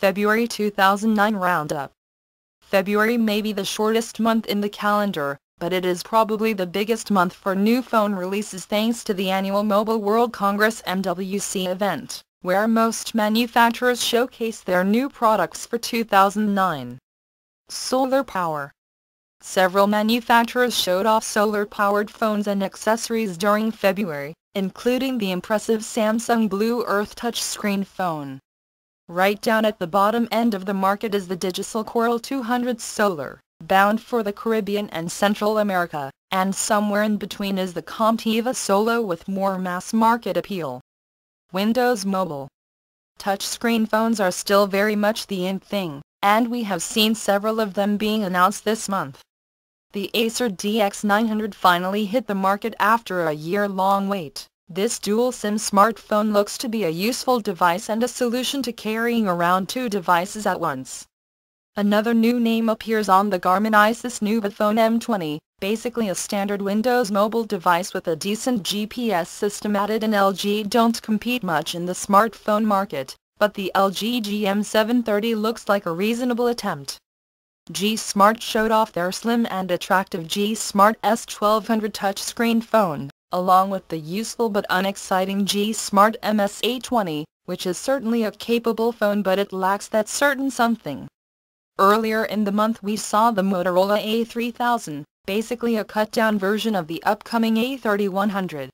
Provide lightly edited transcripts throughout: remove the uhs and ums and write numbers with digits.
February 2009 Roundup. February may be the shortest month in the calendar, but it is probably the biggest month for new phone releases thanks to the annual Mobile World Congress (MWC) event, where most manufacturers showcase their new products for 2009. Solar power. Several manufacturers showed off solar-powered phones and accessories during February, including the impressive Samsung Blue Earth touchscreen phone. Right down at the bottom end of the market is the Digicel Coral 200 Solar, bound for the Caribbean and Central America, and somewhere in between is the Comptiva Solo with more mass-market appeal. Windows Mobile. Touchscreen phones are still very much the in thing, and we have seen several of them being announced this month. The Acer DX900 finally hit the market after a year-long wait. This dual-SIM smartphone looks to be a useful device and a solution to carrying around two devices at once. Another new name appears on the Garmin Isis Nuvaphone M20, basically a standard Windows mobile device with a decent GPS system added, and LG don't compete much in the smartphone market, but the LG GM730 looks like a reasonable attempt. G Smart showed off their slim and attractive G Smart S1200 touchscreen phone, along with the useful but unexciting G Smart MS820, which is certainly a capable phone, but it lacks that certain something. Earlier in the month we saw the Motorola A3000, basically a cut-down version of the upcoming A3100.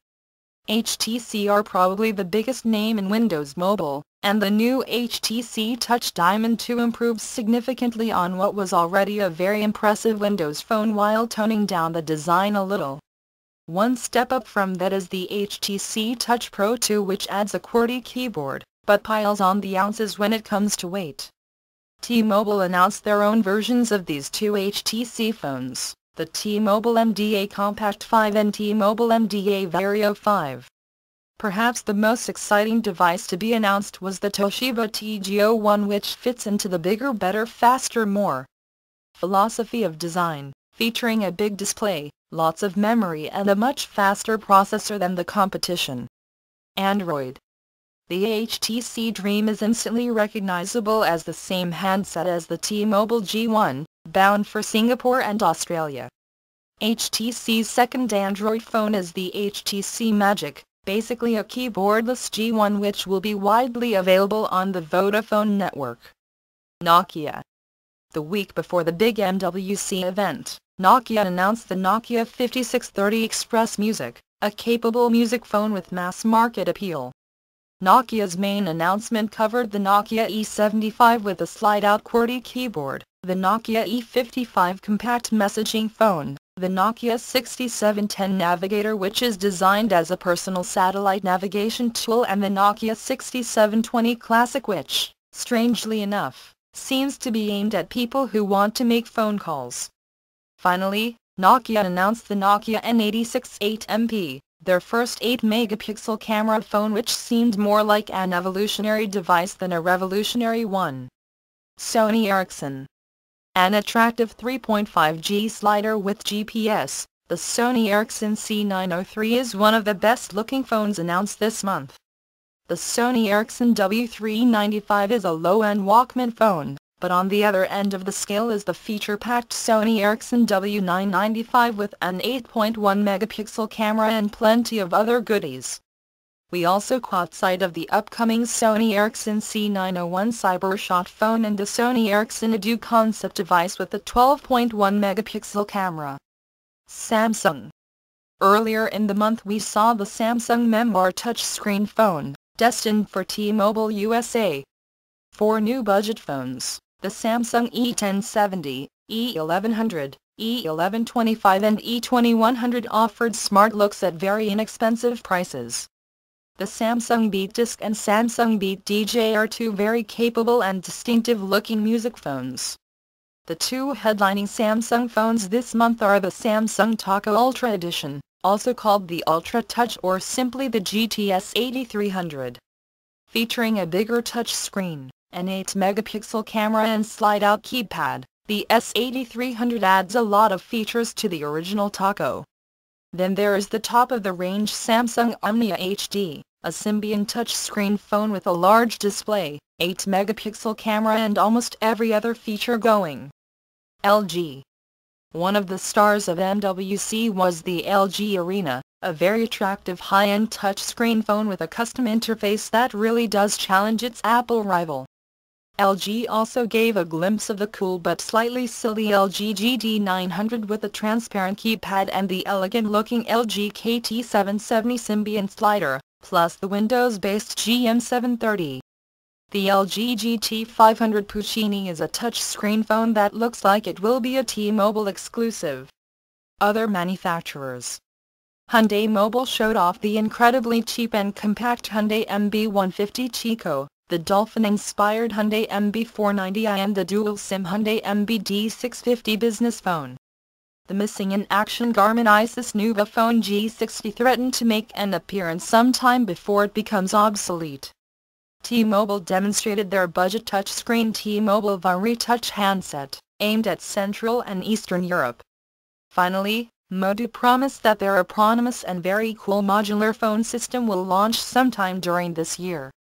HTC are probably the biggest name in Windows Mobile, and the new HTC Touch Diamond 2 improves significantly on what was already a very impressive Windows phone while toning down the design a little. One step up from that is the HTC Touch Pro 2, which adds a QWERTY keyboard, but piles on the ounces when it comes to weight. T-Mobile announced their own versions of these two HTC phones, the T-Mobile MDA Compact 5 and T-Mobile MDA Vario 5. Perhaps the most exciting device to be announced was the Toshiba TG01, which fits into the bigger, better, faster, more philosophy of design, featuring a big display, lots of memory and a much faster processor than the competition. Android. The HTC Dream is instantly recognizable as the same handset as the T-Mobile G1, bound for Singapore and Australia. HTC's second Android phone is the HTC Magic, basically a keyboardless G1 which will be widely available on the Vodafone network. Nokia. The week before the big MWC event, Nokia announced the Nokia 5630 Express Music, a capable music phone with mass-market appeal. Nokia's main announcement covered the Nokia E75 with a slide-out QWERTY keyboard, the Nokia E55 compact messaging phone, the Nokia 6710 Navigator, which is designed as a personal satellite navigation tool, and the Nokia 6720 Classic, which, strangely enough, seems to be aimed at people who want to make phone calls. Finally, Nokia announced the Nokia N86 8MP, their first 8-megapixel camera phone, which seemed more like an evolutionary device than a revolutionary one. Sony Ericsson. An attractive 3.5G slider with GPS, the Sony Ericsson C903 is one of the best-looking phones announced this month. The Sony Ericsson W395 is a low-end Walkman phone, but on the other end of the scale is the feature-packed Sony Ericsson W995 with an 8.1-megapixel camera and plenty of other goodies. We also caught sight of the upcoming Sony Ericsson C901 Cybershot phone and the Sony Ericsson Edu concept device with a 12.1-megapixel camera. Samsung. Earlier in the month we saw the Samsung Memoir touchscreen phone, destined for T-Mobile USA. 4 new budget phones, the Samsung E1070, E1100, E1125 and E2100, offered smart looks at very inexpensive prices. The Samsung Beat Disc and Samsung Beat DJ are two very capable and distinctive-looking music phones. The two headlining Samsung phones this month are the Samsung Taco Ultra Edition, also called the Ultra Touch or simply the GTS 8300. Featuring a bigger touch screen, an 8-megapixel camera and slide-out keypad, the S8300 adds a lot of features to the original Taco. Then there is the top-of-the-range Samsung Omnia HD, a Symbian touchscreen phone with a large display, 8-megapixel camera and almost every other feature going. LG. One of the stars of MWC was the LG Arena, a very attractive high-end touchscreen phone with a custom interface that really does challenge its Apple rival. LG also gave a glimpse of the cool but slightly silly LG GD900 with a transparent keypad and the elegant-looking LG KT770 Symbian slider, plus the Windows-based GM730. The LG GT500 Puccini is a touchscreen phone that looks like it will be a T-Mobile exclusive. Other manufacturers. Hyundai Mobile showed off the incredibly cheap and compact Hyundai MB150 Chico, the Dolphin-inspired Hyundai MB490i and the dual-SIM Hyundai MB-D650 business phone. The missing-in-action Garmin Isis Nuva Phone G60 threatened to make an appearance sometime before it becomes obsolete. T-Mobile demonstrated their budget touchscreen T-Mobile VaReTouch handset, aimed at Central and Eastern Europe. Finally, Modu promised that their eponymous and very cool modular phone system will launch sometime during this year.